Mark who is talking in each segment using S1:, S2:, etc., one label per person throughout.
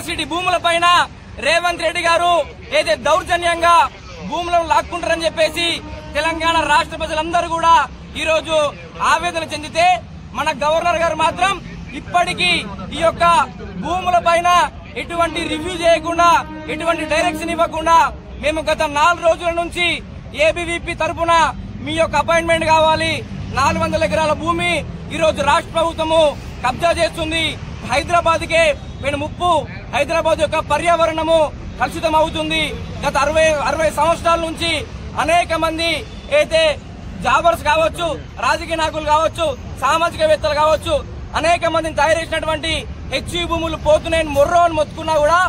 S1: University భూములపైన Revanth Reddy గారు ఏదైతే దౌర్జన్యంగా భూములను లాక్కుంటారని చెప్పేసి తెలంగాణ రాష్ట్ర ప్రజలందరూ కూడా ఈ రోజు ఆవేదన చెందితే మన గవర్నర్ గారు మాత్రం ఇప్పటికీ ఈ యొక్క భూములపైన ఎటువంటి రివ్యూ చేయకుండా ఎటువంటి డైరెక్షన్ ఇవ్వకుండా మేము గత 4 రోజుల నుంచి ఏబీవీపీ తరఫున మీ యొక్క అపాయింట్మెంట్ కావాలి 400 ఎకరాల భూమి ఈ రోజు రాష్ట్ర ప్రభుత్వము కబ్జా చేస్తుంది హైదరాబాద్ కే ముప్పు హైదరాబాద్ యొక్క పర్యావరణము కలుషితం అవుతుంది గత 60 సంవత్సరాల నుంచి అనేక మంది అయితే జాబర్స్ కావచ్చు రాజకీయ నాయకులు కావచ్చు సామాజికవేత్తలు కావచ్చు అనేక మందిని తయారు చేసినటువంటి హెచ్ఈ భూములు పోతున్నాయని మొర్రోని మొత్తుకున్నా కూడా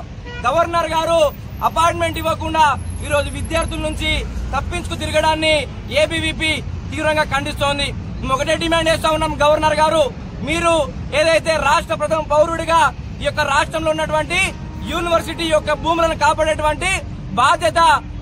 S1: గవర్నర్ గారు అపాయింట్మెంట్ ఇవ్వకుండా ఈ రోజు విద్యార్థుల నుంచి తప్పించుకు తిరగడాన్ని ఏబీవీపీ తీవ్రంగా ఖండిస్తోంది. మేము ఒకటే డిమాండ్ చేస్తా ఉన్నాం గవర్నర్ గారు మీరు ఏదైతే రాష్ట్ర ప్రథమ పౌరుడిగా ఈ యొక్క రాష్ట్రంలో ఉన్నటువంటి యూనివర్సిటీ యొక్క భూములను కాపాడేటువంటి బాధ్యత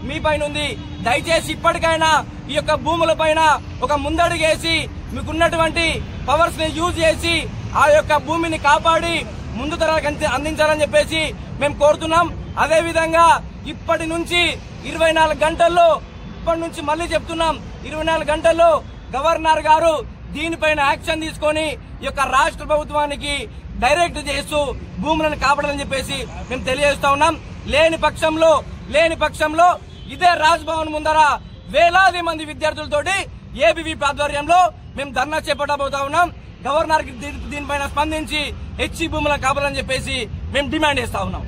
S1: మీ పైన ఉంది. దయచేసి ఇప్పటికైనా ఈ యొక్క భూములపైన ఒక ముందడుగేసి మీకున్నటువంటి పవర్స్ ని యూజ్ చేసి ఆ యొక్క భూమిని కాపాడి ముందు తరాలకు అందించాలని చెప్పేసి మేము కోరుతున్నాం. అదేవిధంగా ఇప్పటి నుంచి 24 గంటల్లో ఇప్పటి నుంచి మళ్లీ చెప్తున్నాం 24 గంటల్లో గవర్నర్ గారు దీనిపైన యాక్షన్ తీసుకొని ఈ యొక్క రాష్ట్ర ప్రభుత్వానికి డైరెక్ట్ చేస్తూ భూములను కాపాడాలని చెప్పేసి మేము తెలియజేస్తా ఉన్నాం. లేని పక్షంలో ఇదే రాజ్ భవన్ ముందర వేలాది మంది విద్యార్థులతోటి ఏబీవీపీ ఆధ్వర్యంలో మేము ధర్నా చేపట్టబోతా ఉన్నాం. గవర్నర్ కి దీనిపైన స్పందించి హెచ్ఈ భూములను కాపాడాలని చెప్పేసి మేము డిమాండ్ చేస్తా ఉన్నాం.